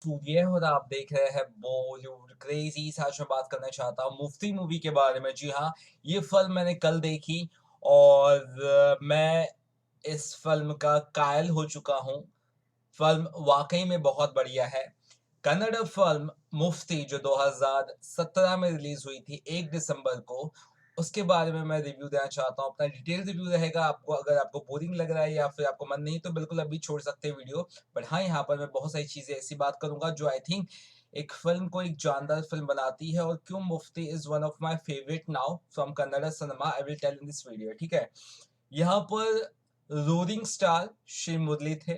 सूर्य और आप देख रहे हैं बॉलीवुड क्रेजीज। आज मैं बात करना चाहता हूँ मुफ्ती मूवी के बारे में। जी हाँ, ये फिल्म मैंने कल देखी और मैं इस फिल्म का कायल हो चुका हूँ। फिल्म वाकई में बहुत बढ़िया है। कन्नड़ फिल्म मुफ्ती जो 2017 में रिलीज हुई थी 1 दिसंबर को, उसके बारे में मैं रिव्यू देना चाहता हूँ। अपना डिटेल रिव्यू रहेगा। आपको अगर आपको बोरिंग लग रहा है या फिर आपको मन नहीं तो बिल्कुल अभी छोड़ सकते हैं वीडियो। बट हाँ, यहाँ पर मैं बहुत सारी चीजें ऐसी बात करूंगा जो आई थिंक एक फिल्म को एक जानदार फिल्म बनाती है, और क्यों Mufti is one of my favourite now from Kannada cinema I will tell in this video. ठीक है, यहाँ पर रोलिंग स्टार श्री मुरली थे,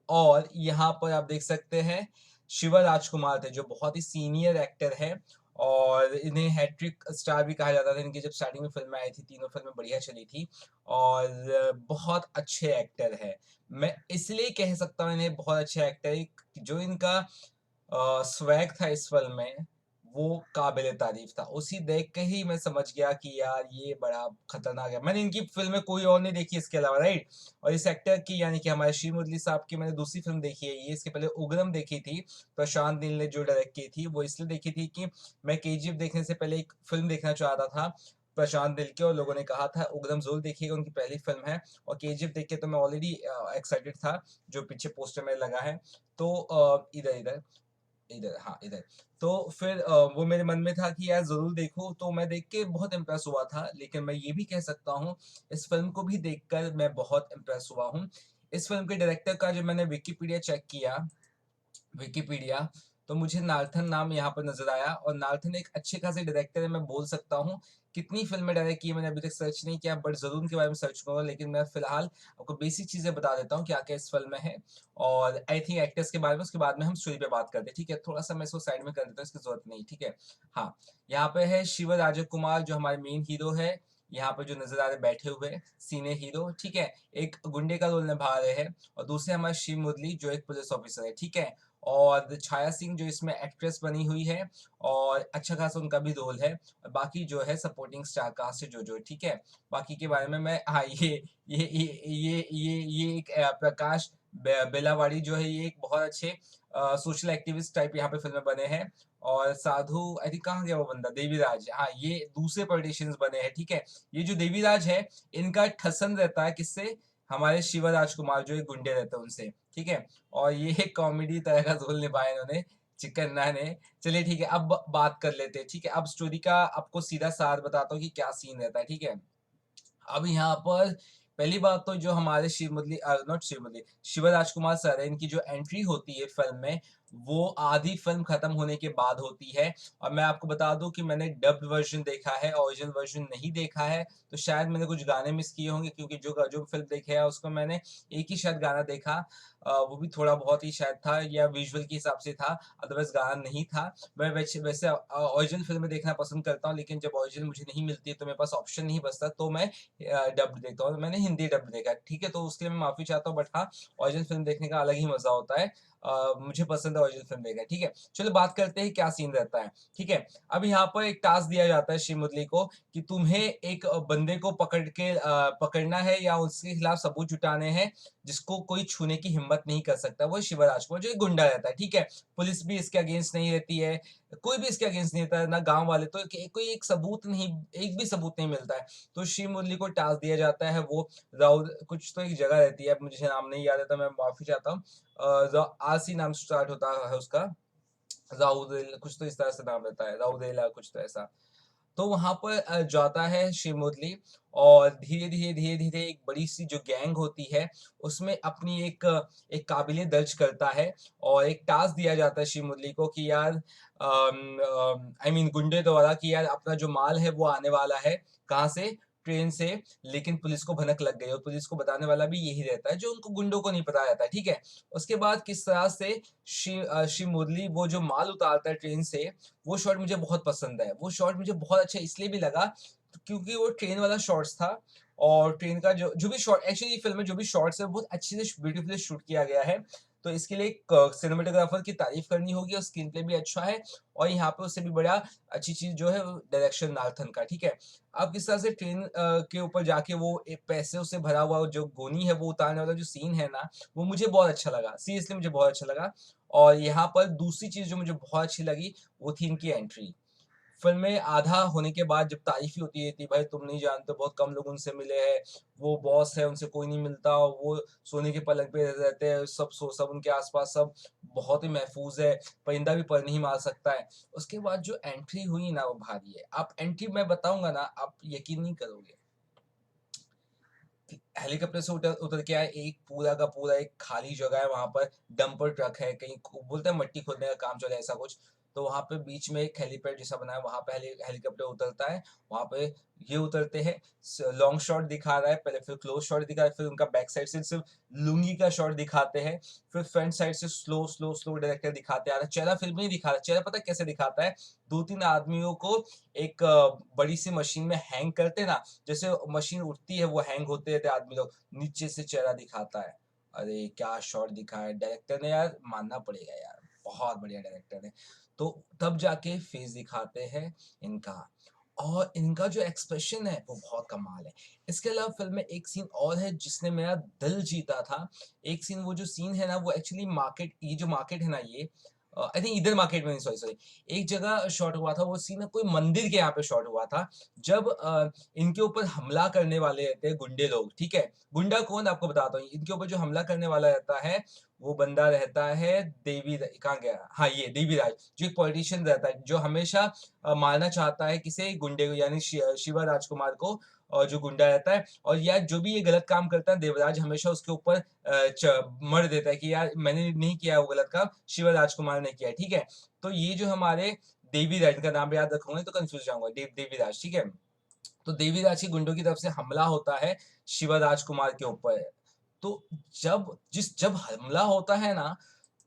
और यहाँ पर आप देख सकते हैं शिवा राजकुमार थे जो बहुत ही सीनियर एक्टर है, और इन्हें हैट्रिक स्टार भी कहा जाता था। इनकी जब स्टार्टिंग में फिल्में आई थी, तीनों फिल्में बढ़िया चली थी, और बहुत अच्छे एक्टर है। मैं इसलिए कह सकता हूँ इन्हें बहुत अच्छे एक्टर, जो इनका स्वैग था इस फिल्म में वो काबिल तारीफ था। उसी देख के ही मैं समझ गया कि यार ये बड़ा खतरनाक है। मैंने इनकी फिल्में कोई और नहीं देखी इसके अलावा, राइट। और इस एक्टर की यानी कि हमारे श्री मुरली साहब की मैंने दूसरी फिल्म देखी है। ये इसके पहले उग्रम देखी थी, प्रशांत नील ने जो डायरेक्ट की थी। वो इसलिए देखी थी कि मैं केजीएफ देखने से पहले एक फिल्म देखना चाहता था प्रशांत नील की, और लोगों ने कहा था उग्रम जरूर देखिएगा, उनकी पहली फिल्म है। और केजीएफ देख के तो मैं ऑलरेडी एक्साइटेड था, जो पीछे पोस्टर में लगा है। तो इधर इधर इधर, हाँ इधर। तो फिर वो मेरे मन में था कि यार ज़रूर देखूँ, तो मैं देख के बहुत इम्प्रेस हुआ था। लेकिन मैं ये भी कह सकता हूँ, इस फ़िल्म को भी देखकर मैं बहुत इम्प्रेस हुआ हूँ। इस फ़िल्म के डायरेक्टर का जब मैंने विकिपीडिया चेक किया, विकिपीडिया, तो मुझे नाल्थन नाम यहाँ पर नज़र आया, और नाल्थन एक अच्छे खासे डायरेक्टर है, मैं बोल सकता हूँ। कितनी फ़िल्में डायरेक्ट की है मैंने अभी तक सर्च नहीं किया, बट ज़रूर उनके बारे में सर्च करूँगा। लेकिन मैं फ़िलहाल आपको बेसिक चीज़ें बता देता हूँ, क्या-क्या इस फ़िल्म में है, और आई थिंक एक्टर्स के बारे में उसके बाद में हम स्टोरी पे बात करते हैं, ठीक है? थोड़ा-सा मैं इसको साइड में कर देता हूँ, इसकी ज़रूरत नहीं, ठीक है? हाँ, यहाँ पे है शिव राजकुमार जो हमारे मेन हीरो है, यहाँ पे जो नज़र आ रहे हैं बैठे हुए सीनियर हीरो, ठीक है? एक गुंडे का रोल निभा रहे हैं, और दूसरे हमारे शिव मुरली जो एक पुलिस ऑफिसर है, ठीक है? और छाया सिंह जो इसमें एक्ट्रेस बनी हुई है, और अच्छा खासा उनका भी रोल है। और बाकी जो है सपोर्टिंग स्टार कास्ट है जो ठीक है। बाकी के बारे में मैं हाँ, ये एक प्रकाश बेलावाड़ी जो है, ये एक बहुत अच्छे सोशल एक्टिविस्ट टाइप यहाँ पे फिल्में बने हैं। और साधु आई थिंक कहाँ गया वो बंदा, देवीराज, हाँ ये दूसरे पॉलिटिशियंस बने हैं, ठीक है। ये जो देवीराज है, इनका ठसन रहता है किससे, हमारे शिवा राजकुमार जो एक गुंडे रहते हैं उनसे, ठीक है। और ये एक कॉमेडी तरह का रोल निभाया इन्होंने, चिकन्ना ने। चलिए ठीक है, अब बात कर लेते हैं, ठीक है। अब स्टोरी का आपको सीधा सार बताता हूँ कि क्या सीन रहता है, ठीक है। अब यहाँ पर पहली बात तो जो हमारे शिव मुरली नॉट शिव मुरली शिव राजकुमार सर है, इनकी जो एंट्री होती है फिल्म में, वो आधी फिल्म खत्म होने के बाद होती है। और मैं आपको बता दूं कि मैंने डब्ड वर्जन देखा है, ओरिजिनल वर्जन नहीं देखा है। तो शायद मैंने कुछ गाने मिस किए होंगे, क्योंकि जो जो फिल्म देखे है उसको मैंने एक ही शायद गाना देखा। वो भी थोड़ा बहुत ही शायद था, या विजुअल के हिसाब से था, अदरवाइज गाना नहीं था। मैं वैसे वैसे ओरिजिनल फिल्में देखना पसंद करता हूँ, लेकिन जब ओरिजिनल मुझे नहीं मिलती है तो मेरे पास ऑप्शन नहीं बचता, तो मैं डब्ड देखता हूँ। मैंने हिंदी डब्ड देखा है, ठीक है, तो उसके लिए मैं माफी चाहता हूँ। बट हाँ, ओरिजिनल फिल्म देखने का अलग ही मजा होता है। मुझे पसंद है ओरिजिनल फिल्म देखना, ठीक है। चलो बात करते हैं क्या सीन रहता है, ठीक है। अब यहाँ पर एक टास्क दिया जाता है श्री मुरली को, कि तुम्हें एक बंदे को पकड़ना है, या उसके खिलाफ सबूत जुटाने हैं, जिसको कोई छूने की हिम्मत नहीं कर सकता। वो शिवराज को जो एक गुंडा रहता है, ठीक है। पुलिस भी इसके अगेंस्ट नहीं रहती है, कोई भी इसके अगेंस्ट नहीं रहता है, ना गांव वाले, तो कोई एक सबूत नहीं, एक भी सबूत नहीं मिलता है। तो शिव मुरली को टास्क दिया जाता है, वो राउद कुछ तो एक जगह रहती है, अब मुझे नाम नहीं याद है तो मैं माफी चाहता हूँ। आसी नाम स्टार्ट होता है उसका, राउदेल कुछ तो इस तरह से नाम रहता है, राउदेला कुछ तो ऐसा। तो वहां पर जाता है शिव मुरली, और धीरे धीरे एक बड़ी सी जो गैंग होती है, उसमें अपनी एक काबिलियत दर्ज करता है। और एक टास्क दिया जाता है शिव मुरली को कि यार आई मीन गुंडे द्वारा, कि यार अपना जो माल है वो आने वाला है, कहाँ से, ट्रेन से। लेकिन पुलिस को भनक लग गई, और पुलिस को बताने वाला भी यही रहता है, जो उनको गुंडों को नहीं पता रहता है, ठीक है। उसके बाद किस तरह से शिव मुरली वो जो माल उतारता है ट्रेन से, वो शॉट मुझे बहुत पसंद है। वो शॉट मुझे बहुत अच्छा इसलिए भी लगा, क्योंकि वो ट्रेन वाला शॉट्स था, और ट्रेन का जो जो भी शॉट, एक्चुअली फिल्म में जो भी शॉट्स है बहुत अच्छे से ब्यूटीफुली शूट किया गया है। तो इसके लिए सिनेमेटोग्राफर की तारीफ करनी होगी और स्क्रीन प्ले भी अच्छा है और यहाँ पे उससे भी बड़ा अच्छी चीज़ जो है वो डायरेक्शन नाथन का, ठीक है? अब किस तरह से ट्रेन के ऊपर जाके वो पैसों से भरा हुआ जो गोनी है वो उतारने वाला जो सीन है ना, वो मुझे बहुत अच्छा लगा। सीरियसली मुझे बहुत अच्छा लगा और यहाँ पर दूसरी चीज़ जो मुझे बहुत अच्छी लगी, वो थी इनकी एंट्री। फ़िल्म में आधा होने के बाद जब तारीफ़ ही होती रहती है, भाई तुम नहीं जानते बहुत कम लोग उनसे मिले हैं, वो बॉस है उनसे कोई नहीं मिलता, वो सोने के पलंग पे रहते हैं, सब उनके आस-पास सब बहुत ही महफ़ूज़ है, परिंदा भी पर नहीं मार सकता है। उसके बाद जो एंट्री हुई ना वो भारी है। आप एंट्री मैं बताऊँगा ना आप यकीन नहीं करोगे। हेलीकॉप्टर से उतर उतर के आए, एक पूरा का पूरा एक खाली जगह है, वहाँ पर डंपर ट्रक है, कहीं बोलते हैं मट्टी खोदने का काम चल रहा है ऐसा कुछ। तो वहाँ पे बीच में एक हेलीपैड जैसा बना है, वहाँ पे हेलीकॉप्टर उतरता है, वहाँ पे ये उतरते हैं, लॉन्ग शॉट दिखा रहा है, पहले फिर क्लोज शॉट दिखा रहा है, फिर उनका बैक साइड से सिर्फ लुंगी का शॉट दिखाते हैं, फिर फ्रंट साइड से स्लो डायरेक्टर दिखाते आ रहा है। चेहरा फिल्म में नहीं दिखा रहा, चेहरा पता है कैसे दिखाता है? 2-3 आदमियों को एक बड़ी सी मशीन में हैंग करते हैं ना, जैसे मशीन उठती है वो हैंग होते रहते हैं आदमी लोग, नीचे से चेहरा दिखाता है। अरे क्या शॉट दिखाया है डायरेक्टर ने यार, मानना पड़ेगा यार, बहुत बढ़िया डायरेक्टर है। तो तब जाके फेस दिखाते हैं इनका और इनका जो एक्सप्रेशन है वो बहुत कमाल है। इसके अलावा फ़िल्म में एक सीन और है जिसने मेरा दिल जीता था। एक सीन वो जो सीन है ना वो एक्चुअली ये जो मार्केट है ना ये आई थिंक इधर मार्केट में नहीं, सॉरी एक जगह शॉट हुआ था, वो सीन कोई मंदिर के यहाँ पे शॉट हुआ था। जब इनके ऊपर हमला करने वाले रहते हैं गुंडे लोग, ठीक है? गुंडा कौन आपको बताता हूँ, इनके ऊपर जो हमला करने वाला रहता है, वो बंदा रहता है कहाँ गया? हाँ, ये देवीराज, जो एक पॉलिटिशियन रहता है, जो हमेशा मारना चाहता है किसे? गुंडे को, यानी शिवा राजकुमार को, और जो गुंडा रहता है और या जो भी ये गलत काम करता है, देवराज हमेशा उसके ऊपर मर देता है कि यार मैंने नहीं किया वो गलत काम, शिवा राजकुमार ने किया है, ठीक है? तो ये जो हमारे देवीराज, इनका नाम याद रखूँगा नहीं तो कन्फ्यूज़ हो जाऊँगा, देवीराज, ठीक है? तो देवीराज के गुंडों की तरफ से हमला होता है शिवा राजकुमार के ऊपर। तो जब हमला होता है ना,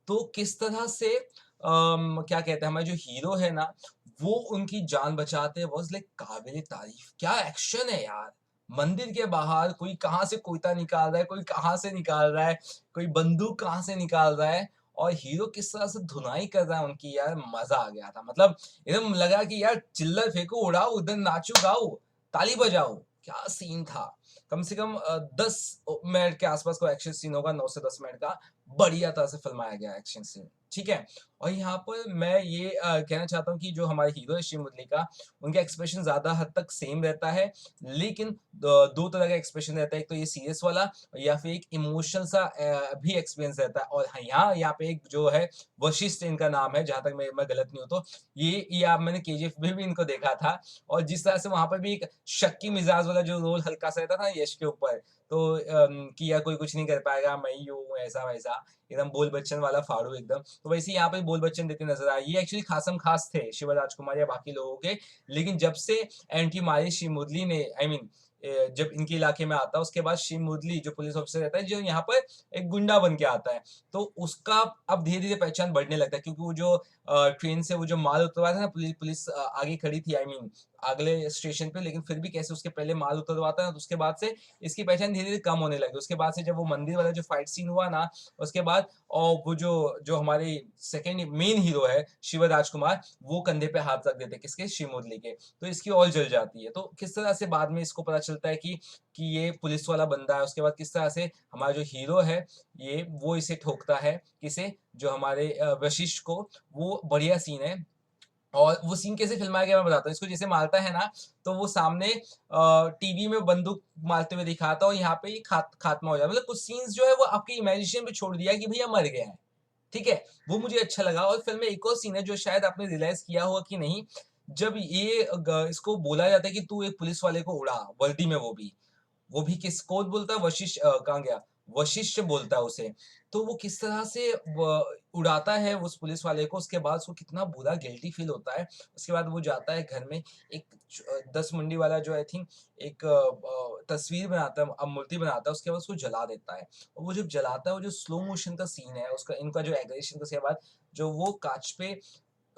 तो किस तरह से क्या कहते हैं, हमारे जो हीरो है ना, वो उनकी जान बचाते हैं, वाज़ लाइक काबिल तारीफ़। क्या एक्शन है यार! मंदिर के बाहर कोई कहाँ से कोयता निकाल रहा है, कोई कहाँ से निकाल रहा है, कोई बंदूक कहाँ से निकाल रहा है और हीरो किस तरह से धुनाई कर रहा है उनकी, यार मज़ा आ गया था। मतलब एकदम लगा कि यार चिल्लर फेंको, उड़ाओ, उधर नाचो, गाओ, ताली बजाओ। क्या सीन था! कम से कम 10 मिनट के आसपास का एक्शन सीन होगा, 9 से 10 मिनट का। बढ़िया तरह से फ़िल्माया गया एक्शन सीन, ठीक है? और यहाँ पर मैं ये कहना चाहता हूँ कि जो हमारे हीरो है शिव मुरली का, उनका एक्सप्रेशन ज़्यादा हद तक सेम रहता है, लेकिन 2 तरह का एक्सप्रेशन रहता है, एक तो ये सीरियस वाला या फिर एक इमोशनल सा भी एक्सपीरियंस रहता है और हाँ, यहाँ पे एक जो है वशिष्ठ इनका नाम है, जहाँ तक मैं गलत नहीं हूँ तो, ये आप मैंने केजीएफ में भी इनको देखा था और जिस तरह से वहाँ पर भी एक शक्की मिज़ाज वाला जो रोल हल्का-सा रहता था यश के ऊपर, तो कि यार कोई कुछ नहीं कर पाएगा, मैं ही हूँ, ऐसा-वैसा, एकदम बोल बच्चन वाला फाड़ू एकदम। तो वैसे ही यहाँ पे बोल बच्चन देते नज़र आए। ये एक्चुअली खासम-खास थे शिव राजकुमार या बाकी लोगों के, लेकिन जब से एंट्री मारी शिव मुरली ने, आई मीन जब इनके इलाके में आता है, उसके बाद शिव मुरली जो पुलिस ऑफिसर रहता है, जो यहाँ पर एक गुंडा बन के आता है, तो उसका अब धीरे-धीरे पहचान बढ़ने लगता है क्योंकि वो जो ट्रेन से वो जो माल उतरवाया था ना, पुलिस आगे खड़ी थी, आई मीन अगले स्टेशन पे, लेकिन फिर भी कैसे उसके पहले माल उतरवाता है, तो उसके बाद से इसकी पहचान धीरे-धीरे कम होने लगी। उसके बाद से जब वो मंदिर वाला जो फाइट सीन हुआ ना, उसके बाद और वो जो जो हमारे सेकंड मेन हीरो है शिव राजकुमार, वो कंधे पे हाथ रख देते हैं, किसके? शिव मुरली के। तो इसकी और जल जाती है। तो किस तरह से बाद में इसको पता चलता है कि ये पुलिस वाला बंदा है, उसके बाद किस तरह से हमारा जो हीरो है, वो इसे ठोकता है, किसे? जो हमारे वशिष्ठ को, वो बढ़िया सीन है। और वो सीन कैसे फ़िल्माया गया मैं बताता हूँ। इसको जैसे मारता है ना, तो वो सामने टीवी में बंदूक मारते हुए दिखाता है और यहाँ पे ये खात्मा हो जाता है। मतलब कुछ सीन्स जो है वो आपकी इमेजिनेशन पे छोड़ दिया है कि भैया मर गए हैं, ठीक है? वो मुझे अच्छा लगा और फ़िल्म में एक और सीन है जो शायद आपने रियलाइज़ किया होगा कि नहीं, जब ये इसको बोला जाता है कि तू एक पुलिस वाले को उड़ा, वर्दी में वो भी किस कौन बोलता है? कहाँ गया? वशिष्ठ बोलता है उसे। तो वो किस तरह से उड़ाता है उस पुलिस वाले को, उसके बाद उसको कितना बुरा गिल्टी फ़ील होता है। उसके बाद वो जाता है घर में, एक 10 मुंडी वाला जो आई थिंक एक तस्वीर बनाता है, मूर्ति बनाता है, उसके बाद उसको जला देता है। और वो जब जलाता है, वो जो स्लो मोशन का सीन है, उसका इनका जो एग्रेशन, उसके बाद जो वो काँच पे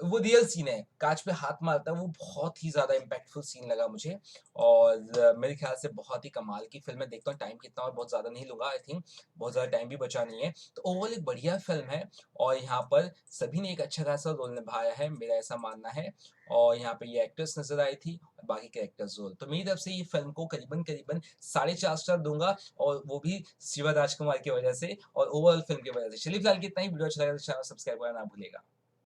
वो रियल सीन है, काँच पे हाथ मारता है, वो बहुत ही ज़्यादा इम्पैक्टफुल सीन लगा मुझे और मेरे ख़्याल से बहुत ही कमाल की फ़िल्म है। देखता हूँ टाइम कितना और बहुत ज़्यादा नहीं लूँगा आई थिंक, बहुत ज़्यादा टाइम भी बचा नहीं है। तो ओवरऑल एक बढ़िया फ़िल्म है और यहाँ पर सभी ने एक अच्छा खासा रोल निभाया है, मेरा ऐसा मानना है और यहाँ पे ये एक्ट्रेस नज़र आई थी और बाकी कैरेक्टर्स रोल। तो मेरी तरफ से ये फ़िल्म को करीबन-करीबन साढ़े 4 स्टार दूँगा और वो भी शिवा राजकुमार की वज़ह से और ओवरऑल फ़िल्म की वज़ह से। चलिए फिलहाल के इतना ही, वीडियो अच्छा लगा तो चैनल सब्सक्राइब करना ना भूलिएगा।